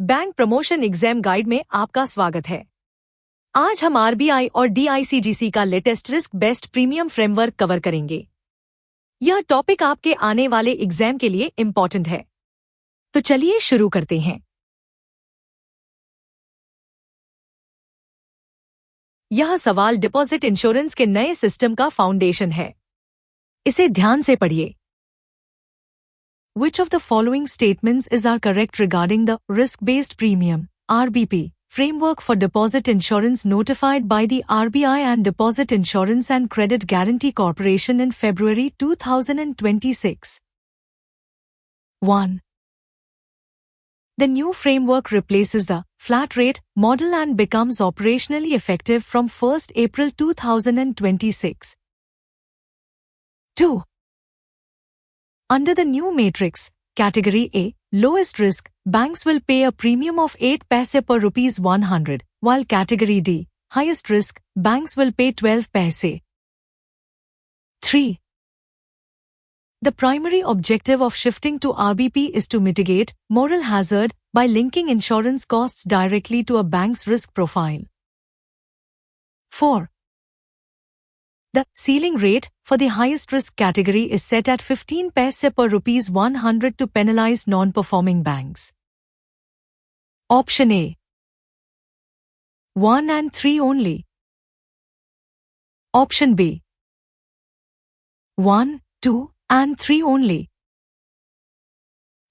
Bank promotion exam guide में आपका स्वागत है। आज हम आरबीआई और डीआईसीजीसी का latest risk based premium framework cover करेंगे। यह टॉपिक आपके आने वाले एग्जाम के लिए इम्पोर्टेंट है। तो चलिए शुरू करते हैं। यह सवाल डिपॉजिट इंश्योरेंस के नए सिस्टम का फाउंडेशन है। इसे ध्यान से पढ़िए। Which of the following statements is are correct regarding the risk-based premium (RBP) framework for deposit insurance notified by the RBI and Deposit Insurance and Credit Guarantee Corporation in February 2026? 1. The new framework replaces the flat rate model and becomes operationally effective from 1st April 2026. 2. Under the new matrix, Category A, lowest risk, banks will pay a premium of 8 paise per rupees 100, while Category D, highest risk, banks will pay 12 paise. 3. The primary objective of shifting to RBP is to mitigate moral hazard by linking insurance costs directly to a bank's risk profile. 4. The ceiling rate for the highest risk category is set at 15 paise per rupees 100 to penalize non-performing banks. Option A. 1 and 3 only. Option B. 1, 2 and 3 only.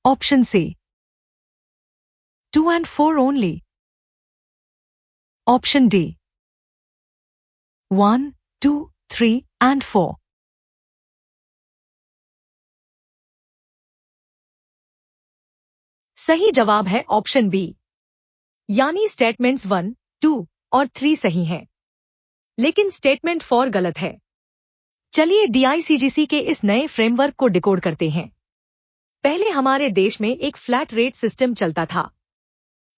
Option C. 2 and 4 only. Option D. 1, 2, 3 and 4. सही जवाब है option B, यानी statements 1, 2 और 3 सही हैं, लेकिन statement 4 गलत है। चलिए डीआईसीजीसी के इस नए फ्रेमवर्क को डिकोड करते हैं। पहले हमारे देश में एक फ्लैट रेट सिस्टम चलता था,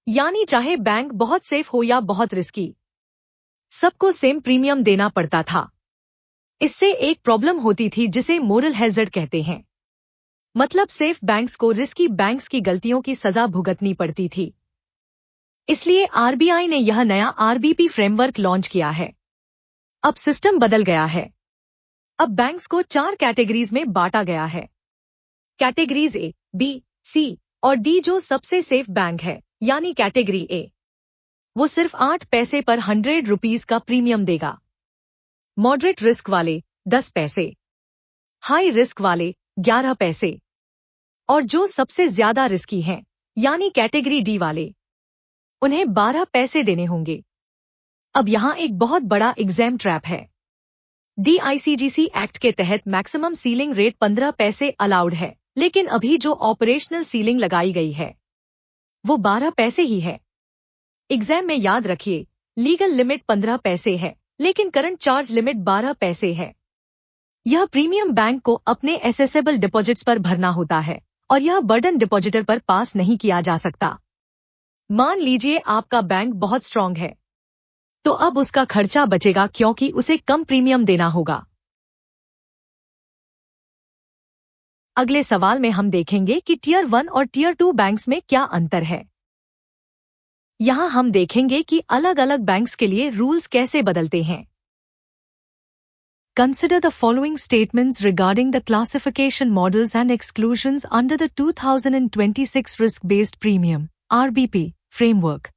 यानी चाहे बैंक बहुत सेफ हो या बहुत रिस्की, सबको सेम प्रीमियम देना पड़ता था। इससे एक प्रॉब्लम होती थी जिसे मोरल हैजर्ड कहते हैं। मतलब सेफ बैंक्स को रिस्की बैंक्स की गलतियों की सजा भुगतनी पड़ती थी। इसलिए आरबीआई ने यह नया आरबीपी फ्रेमवर्क लॉन्च किया है। अब सिस्टम बदल गया है। अब बैंक्स को 4 कैटेगरीज में बांटा गया है। कैटेगरीज ए, बी, सी और डी। जो सबसे सेफ बैंक है, यानी कैटेगरी ए, वो सिर्फ 8 पैसे पर 100 रुपीज का प्रीमियम देगा। मॉडरेट रिस्क वाले 10 पैसे, हाई रिस्क वाले 11 पैसे और जो सबसे ज्यादा रिस्की हैं, यानी कैटेगरी डी वाले, उन्हें 12 पैसे देने होंगे। अब यहाँ एक बहुत बड़ा एग्जाम ट्रैप है। डीआईसीजीसी एक्ट के तहत मैक्सिमम सीलिंग रेट 15 पैसे अलाउड है, लेकिन अभी जो ऑपरेशनल सीलिंग लगाई गई है वो 12 पैसे ही है। एग्जाम में याद रखिए, लीगल लिमिट 15 पैसे है, लेकिन करंट चार्ज लिमिट 12 पैसे है। यह प्रीमियम बैंक को अपने एसेसेबल डिपॉजिट्स पर भरना होता है और यह बर्डन डिपॉजिटर पर पास नहीं किया जा सकता। मान लीजिए आपका बैंक बहुत स्ट्रांग है, तो अब उसका खर्चा बचेगा क्योंकि उसे कम प्रीमियम देना होगा। अगले सवाल में हम देखेंगे कि टियर 1 और टियर 2 बैंक्स में क्या अंतर है। यहाँ हम देखेंगे कि अलग अलग बैंक्स के लिए रूल्स कैसे बदलते हैं। Consider the following statements regarding the classification models and exclusions under the 2026 Risk-Based Premium (RBP) framework.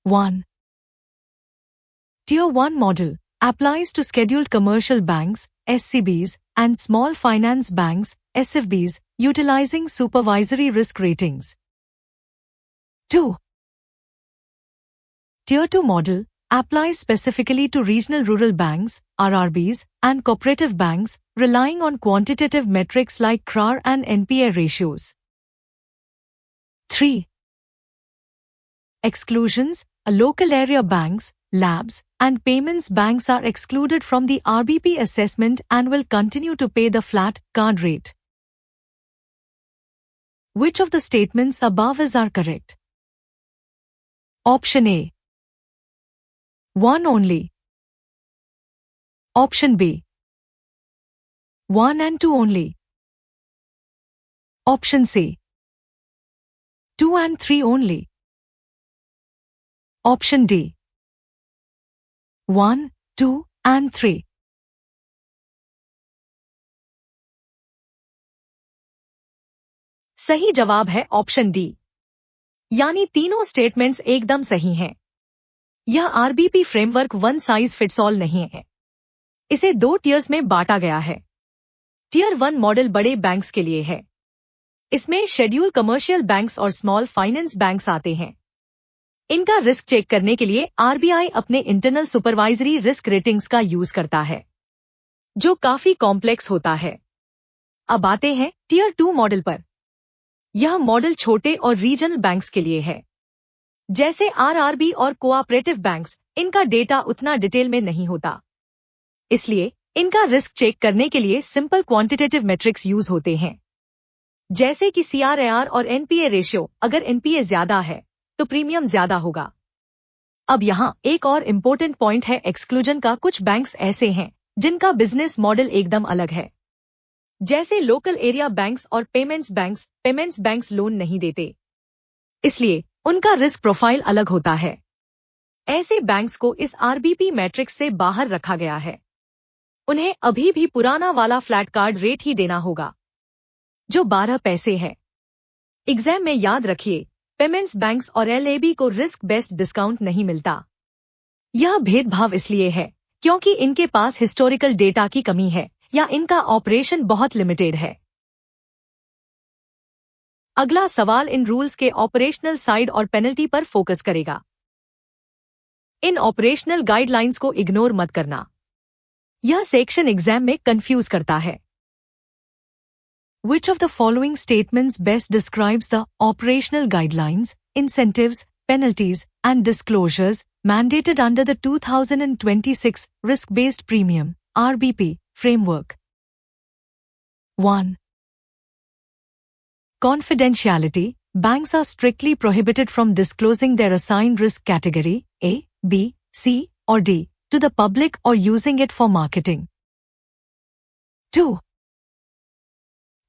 1. Tier 1 model applies to scheduled commercial banks (SCBs) and small finance banks (SFBs) utilizing supervisory risk ratings. 2. Tier 2 model applies specifically to regional rural banks, RRBs, and cooperative banks, relying on quantitative metrics like CRAR and NPA ratios. 3. Exclusions: local area banks, labs, and payments banks are excluded from the RBP assessment and will continue to pay the flat card rate. Which of the statements above are correct? Option A. 1 only. Option B. 1 and 2 only. Option C. 2 and 3 only. Option D. 1, 2 and 3. सही जवाब है option D, यानी तीनों statements एकदम सही हैं। यह RBP framework one size fits all नहीं है। इसे 2 टियर्स में बांटा गया है। टियर 1 मॉडल बड़े बैंक्स के लिए है। इसमें शेड्यूल कमर्शियल बैंक्स और स्मॉल फाइनेंस बैंक्स आते हैं। इनका रिस्क चेक करने के लिए आरबीआई अपने इंटरनल सुपरवाइजरी रिस्क रेटिंग्स का यूज करता है, जो काफी कॉम्प्लेक्स होता है। अब आते हैं टियर 2 मॉडल पर। यह मॉडल छोटे और रीजनल बैंक्स के लिए है, जैसे आरआरबी और कोऑपरेटिव बैंक्स। इनका डेटा उतना डिटेल में नहीं होता, इसलिए इनका रिस्क चेक करने के लिए सिंपल क्वांटिटेटिव मेट्रिक्स यूज होते हैं, जैसे कि सीआरआर और एनपीए रेशियो। अगर एनपीए ज्यादा है तो प्रीमियम ज्यादा होगा। अब यहाँ एक और इम्पोर्टेंट पॉइंट है एक्सक्लूजन का। कुछ बैंक्स ऐसे हैं जिनका बिजनेस मॉडल एकदम अलग है, जैसे लोकल एरिया बैंक्स और payments banks. Payments banks loan नहीं देते, इसलिए उनका रिस्क प्रोफाइल अलग होता है। ऐसे बैंक्स को इस आरबीपी मैट्रिक्स से बाहर रखा गया है। उन्हें अभी भी पुराना वाला फ्लैट कार्ड रेट ही देना होगा, जो 12 पैसे है। एग्जाम में याद रखिए, पेमेंट्स बैंक्स और एलएबी को रिस्क बेस्ड डिस्काउंट नहीं मिलता। यह भेदभाव इसलिए है क्योंकि इनके पास हिस्टोरिकल डेटा की कमी है या इनका ऑपरेशन बहुत लिमिटेड है। अगला सवाल इन रूल्स के ऑपरेशनल साइड और पेनल्टी पर फोकस करेगा। इन ऑपरेशनल गाइडलाइंस को इग्नोर मत करना, यह सेक्शन एग्जाम में कंफ्यूज करता है। Which of the following statements best describes the operational guidelines, incentives, penalties, and disclosures mandated under the 2026 Risk-Based Premium (RBP) framework? 1. Confidentiality. Banks are strictly prohibited from disclosing their assigned risk category A, B, C, or D to the public or using it for marketing. 2.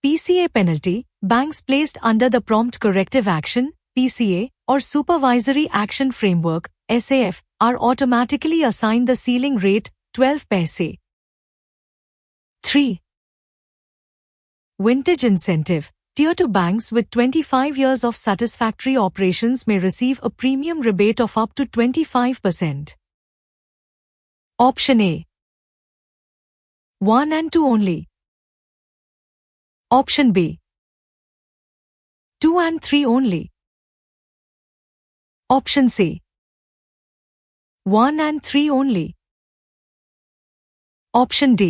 PCA penalty. Banks placed under the Prompt Corrective Action (PCA) or Supervisory Action Framework (SAF) are automatically assigned the ceiling rate 12 paise. 3. Vintage incentive. Tier 2 banks with 25 years of satisfactory operations may receive a premium rebate of up to 25%. Option A. 1 and 2 only. Option B. 2 and 3 only. Option C. 1 and 3 only. Option D.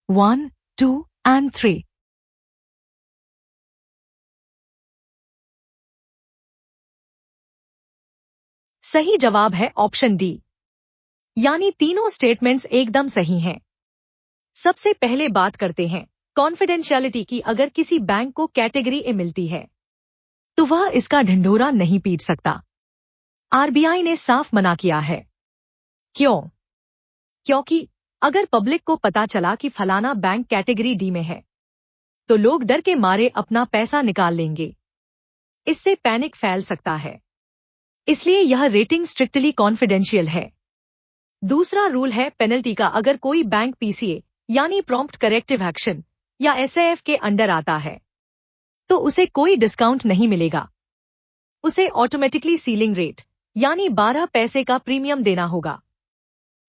1, 2 and 3. सही जवाब है option D, यानी तीनों statements एकदम सही हैं। सबसे पहले बात करते हैं कॉन्फिडेंशियलिटी की। अगर किसी बैंक को कैटेगरी ए मिलती है तो वह इसका ढिंढोरा नहीं पीट सकता। आरबीआई ने साफ मना किया है। क्यों? क्योंकि अगर पब्लिक को पता चला कि फलाना बैंक कैटेगरी डी में है तो लोग डर के मारे अपना पैसा निकाल लेंगे। इससे पैनिक फैल सकता है, इसलिए यह रेटिंग स्ट्रिक्टली कॉन्फिडेंशियल है। दूसरा रूल है पेनल्टी का। अगर कोई बैंक पीसीए यानी प्रॉम्प्ट करेक्टिव एक्शन या एसएएफ के अंडर आता है तो उसे कोई डिस्काउंट नहीं मिलेगा। उसे ऑटोमेटिकली सीलिंग रेट यानी 12 पैसे का प्रीमियम देना होगा।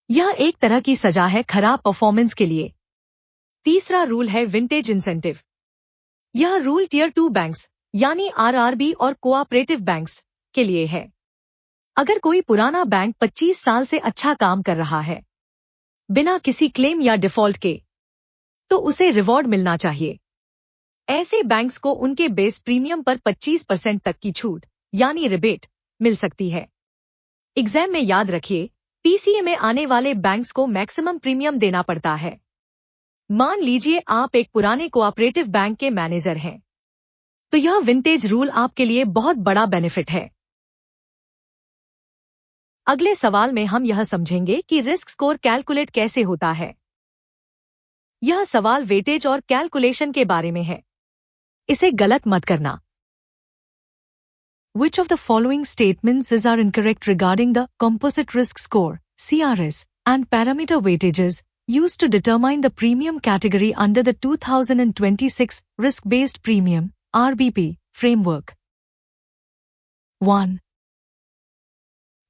यह एक तरह की सजा है खराब परफॉर्मेंस के लिए। तीसरा रूल है विंटेज इंसेंटिव। यह रूल टियर 2 बैंक्स यानी आरआरबी और कोऑपरेटिव बैंक्स के लिए है। अगर कोई पुराना बैंक 25 साल से अच्छा काम कर रहा है बिना किसी क्लेम या डिफॉल्ट के, तो उसे रिवॉर्ड मिलना चाहिए। ऐसे बैंक्स को उनके बेस प्रीमियम पर 25% तक की छूट यानी रिबेट मिल सकती है। एग्जाम में याद रखिए, पीसीए में आने वाले बैंक्स को मैक्सिमम प्रीमियम देना पड़ता है। मान लीजिए आप एक पुराने कोऑपरेटिव बैंक के मैनेजर हैं, तो यह विंटेज रूल आपके लिए बहुत बड़ा बेनिफिट है। अगले सवाल में हम यह समझेंगे कि रिस्क स्कोर कैलकुलेट कैसे होता है। यह सवाल वेटेज और कैलकुलेशन के बारे में है। इसे गलत मत करना। Which of the following statements are incorrect regarding the composite risk score, CRS, and parameter weightages used to determine the premium category under the 2026 Risk-Based Premium (RBP) framework? 1.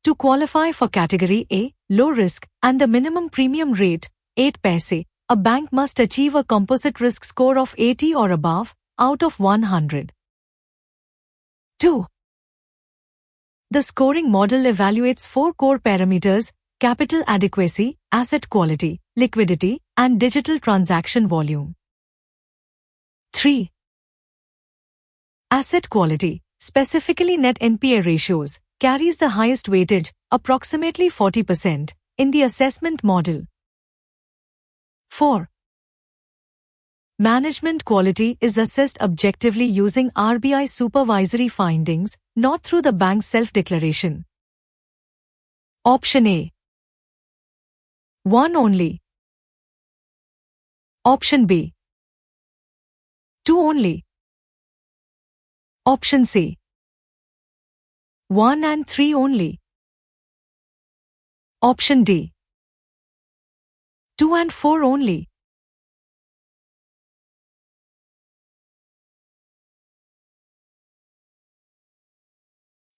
To qualify for category A, low risk, and the minimum premium rate, 8 paise, a bank must achieve a composite risk score of 80 or above out of 100. 2. The scoring model evaluates 4 core parameters: capital adequacy, asset quality, liquidity, and digital transaction volume. 3. Asset quality, specifically net NPA ratios, carries the highest weightage, approximately 40%, in the assessment model. 4. Management quality is assessed objectively using RBI supervisory findings, not through the bank's self-declaration. Option A. 1 only. Option B. 2 only. Option C. 1 and 3 only. Option D. 2 and 4 only.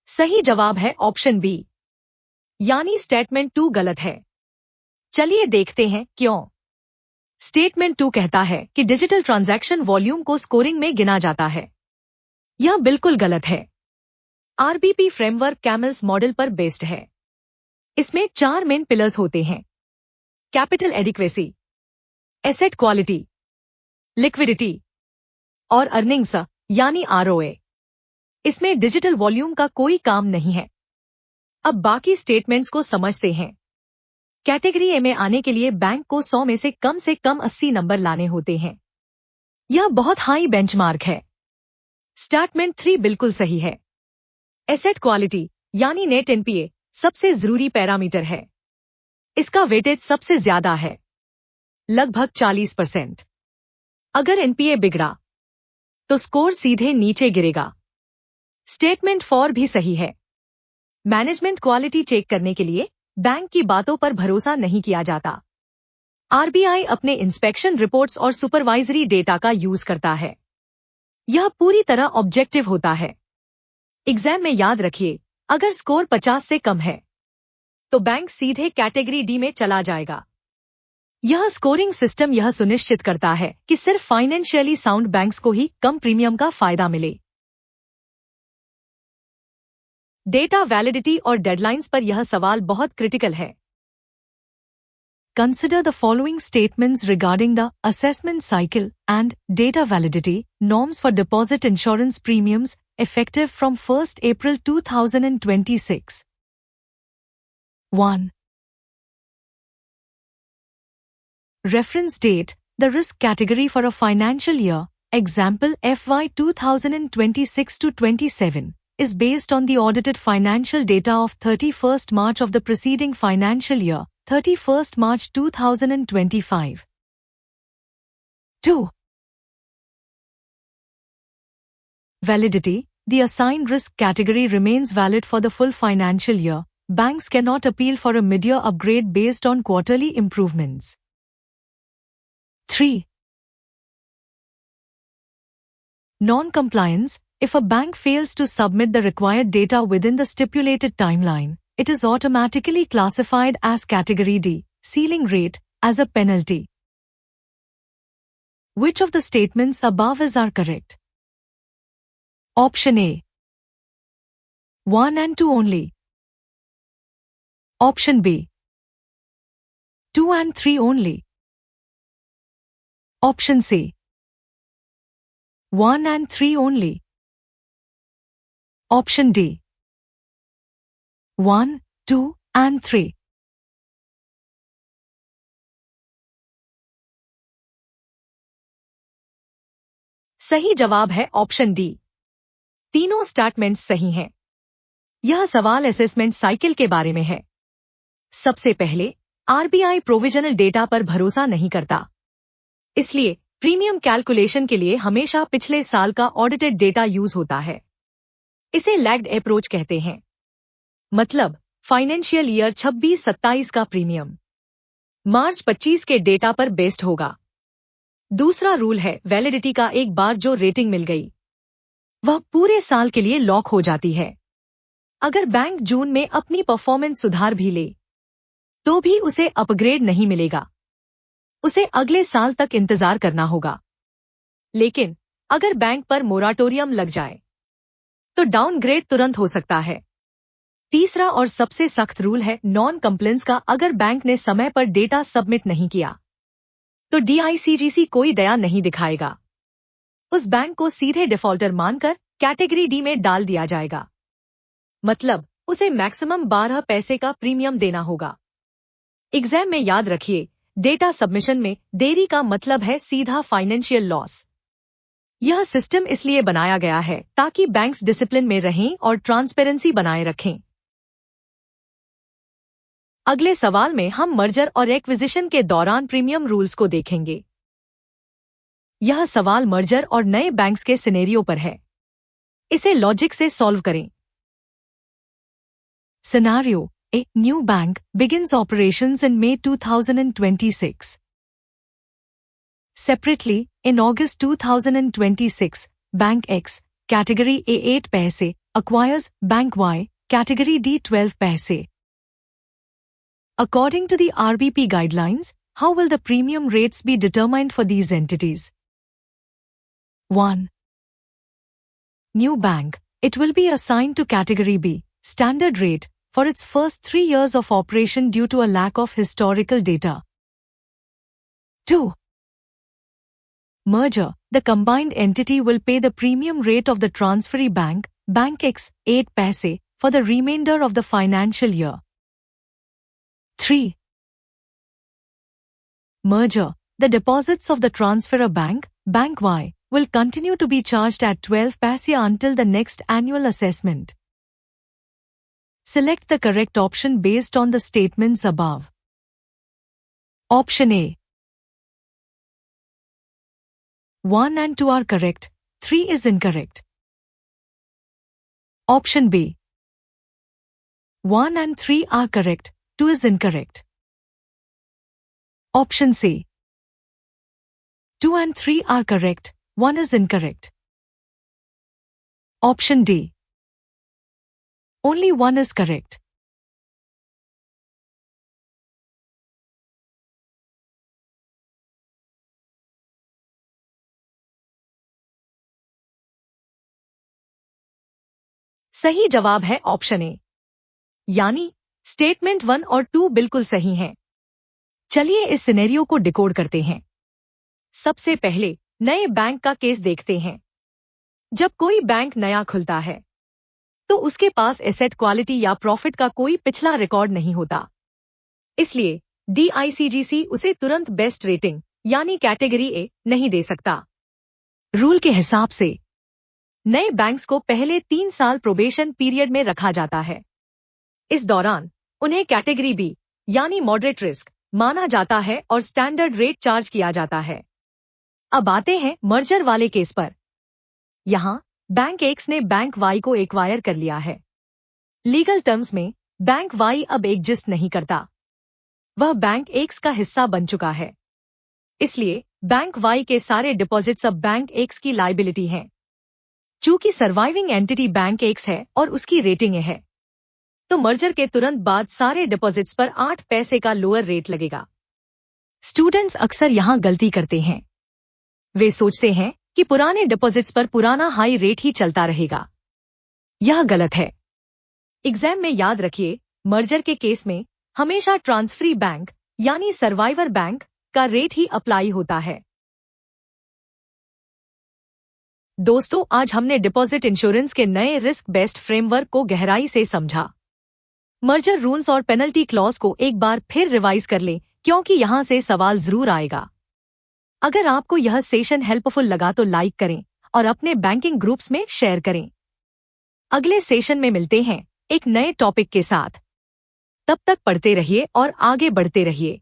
सही जवाब है option B, यानी statement 2 गलत है। चलिए देखते हैं क्यों। स्टेटमेंट 2 कहता है कि डिजिटल ट्रांजैक्शन वॉल्यूम को स्कोरिंग में गिना जाता है। यह बिल्कुल गलत है। आरबीपी फ्रेमवर्क कैमल्स मॉडल पर बेस्ड है। इसमें 4 मेन पिलर्स होते हैं: capital adequacy, asset quality, liquidity और अर्निंग्स यानी आरओए। इसमें डिजिटल वॉल्यूम का कोई काम नहीं है। अब बाकी स्टेटमेंट्स को समझते हैं। कैटेगरी ए में आने के लिए बैंक को 100 में से कम 80 नंबर लाने होते हैं। यह बहुत हाई बेंचमार्क है। स्टेटमेंट 3 बिल्कुल सही है। एसेट क्वालिटी यानी नेट एनपीए सबसे जरूरी पैरामीटर है। इसका वेटेज सबसे ज्यादा है, लगभग 40%। अगर एनपीए बिगड़ा तो स्कोर सीधे नीचे गिरेगा। स्टेटमेंट 4 भी सही है। मैनेजमेंट क्वालिटी चेक करने के लिए बैंक की बातों पर भरोसा नहीं किया जाता। आरबीआई अपने इंस्पेक्शन रिपोर्ट्स और सुपरवाइजरी डेटा का यूज करता है। यह पूरी तरह ऑब्जेक्टिव होता है। एग्जाम में याद रखिए, अगर स्कोर 50 से कम है तो बैंक सीधे कैटेगरी डी में चला जाएगा। यह स्कोरिंग सिस्टम यह सुनिश्चित करता है कि सिर्फ फाइनेंशियली साउंड बैंक्स को ही कम प्रीमियम का फायदा मिले। डेटा वैलिडिटी और डेडलाइंस पर यह सवाल बहुत क्रिटिकल है। Consider the following statements regarding the assessment cycle and data validity norms for deposit insurance premiums effective from 1st April 2026. 1. Reference date: the risk category for a financial year, example FY 2026 to 27, is based on the audited financial data of 31st March of the preceding financial year, 31st March 2025. 2. Validity: the assigned risk category remains valid for the full financial year. Banks cannot appeal for a mid-year upgrade based on quarterly improvements. 3. Non-compliance: if a bank fails to submit the required data within the stipulated timeline, it is automatically classified as Category D, ceiling rate, as a penalty. Which of the statements above are correct? Option A. 1 and 2 only. Option B. 2 and 3 only. Option C. 1 and 3 only. Option D. 1, 2 and 3. सही जवाब है option D. तीनों statements सही हैं। यह सवाल assessment cycle के बारे में है। सबसे पहले, आरबीआई प्रोविजनल डेटा पर भरोसा नहीं करता। इसलिए प्रीमियम कैलकुलेशन के लिए हमेशा पिछले साल का ऑडिटेड डेटा यूज होता है। इसे लैग्ड अप्रोच कहते हैं। मतलब फाइनेंशियल ईयर 26-27 का प्रीमियम मार्च 25 के डेटा पर बेस्ड होगा। दूसरा रूल है वैलिडिटी का। एक बार जो रेटिंग मिल गई वह पूरे साल के लिए लॉक हो जाती है। अगर बैंक जून में अपनी परफॉर्मेंस सुधार भी ले तो भी उसे अपग्रेड नहीं मिलेगा, उसे अगले साल तक इंतजार करना होगा। लेकिन अगर बैंक पर मोराटोरियम लग जाए तो डाउनग्रेड तुरंत हो सकता है। तीसरा और सबसे सख्त रूल है नॉन कंप्लेंस का। अगर बैंक ने समय पर डेटा सबमिट नहीं किया तो DICGC कोई दया नहीं दिखाएगा। उस बैंक को सीधे डिफॉल्टर मानकर कैटेगरी डी में डाल दिया जाएगा। मतलब उसे मैक्सिमम 12 पैसे का प्रीमियम देना होगा। एग्जाम में याद रखिए, डेटा सबमिशन में देरी का मतलब है सीधा फाइनेंशियल लॉस। यह सिस्टम इसलिए बनाया गया है ताकि बैंक्स डिसिप्लिन में रहें और ट्रांसपेरेंसी बनाए रखें। अगले सवाल में हम मर्जर और एक्विजिशन के दौरान प्रीमियम रूल्स को देखेंगे। यह सवाल मर्जर और नए बैंक्स के सिनेरियो पर है। इसे लॉजिक से सॉल्व करें। Scenario a new bank begins operations in May 2026. Separately, in August 2026, Bank X, Category A 8 पैसे, acquires Bank Y, Category D 12 पैसे. According to the RBP guidelines, how will the premium rates be determined for these entities? 1. New bank. It will be assigned to Category B, standard rate, for its first 3 years of operation due to a lack of historical data. 2. Merger. The combined entity will pay the premium rate of the transferee bank, Bank X, 8 paise, for the remainder of the financial year. 3. Merger. The deposits of the transferor bank, Bank Y, will continue to be charged at 12 paise until the next annual assessment. Select the correct option based on the statements above. Option A. 1 and 2 are correct, 3 is incorrect. Option B. 1 and 3 are correct, 2 is incorrect. Option C. 2 and 3 are correct, 1 is incorrect. Option D. Only 1 is correct. सही जवाब है option A, यानी statement 1 और 2 बिल्कुल सही हैं। चलिए इस सिनेरियो को डिकोड करते हैं। सबसे पहले नए बैंक का केस देखते हैं। जब कोई बैंक नया खुलता है तो उसके पास एसेट क्वालिटी या प्रॉफिट का कोई पिछला रिकॉर्ड नहीं होता। इसलिए DICGC उसे तुरंत बेस्ट रेटिंग यानी कैटेगरी ए नहीं दे सकता। रूल के हिसाब से नए बैंक्स को पहले 3 साल प्रोबेशन पीरियड में रखा जाता है। इस दौरान उन्हें कैटेगरी बी यानी मॉडरेट रिस्क माना जाता है और स्टैंडर्ड रेट चार्ज किया जाता है। अब आते हैं मर्जर वाले केस पर। यहाँ बैंक एक्स ने बैंक वाई को एक्वायर कर लिया है। लीगल टर्म्स में बैंक वाई अब एग्जिस्ट नहीं करता, वह बैंक एक्स का हिस्सा बन चुका है। इसलिए बैंक वाई के सारे डिपॉजिट्स अब बैंक एक्स की लायबिलिटी हैं। चूंकि सर्वाइविंग एंटिटी बैंक एक्स है और उसकी रेटिंग ए है, तो मर्जर के तुरंत बाद सारे डिपॉजिट्स पर 8 पैसे का लोअर रेट लगेगा। स्टूडेंट्स अक्सर यहाँ गलती करते हैं। वे सोचते हैं कि पुराने डिपॉजिट्स पर पुराना हाई रेट ही चलता रहेगा। यह गलत है। एग्जाम में याद रखिए, मर्जर के केस में हमेशा ट्रांसफरी बैंक यानी सर्वाइवर बैंक का रेट ही अप्लाई होता है। दोस्तों, आज हमने डिपॉजिट इंश्योरेंस के नए रिस्क बेस्ड फ्रेमवर्क को गहराई से समझा। मर्जर रूल्स और पेनल्टी क्लॉज को एक बार फिर रिवाइज कर लें, क्योंकि यहां से सवाल जरूर आएगा। अगर आपको यह सेशन हेल्पफुल लगा तो लाइक करें और अपने बैंकिंग ग्रुप्स में शेयर करें। अगले सेशन में मिलते हैं एक नए टॉपिक के साथ। तब तक पढ़ते रहिए और आगे बढ़ते रहिए।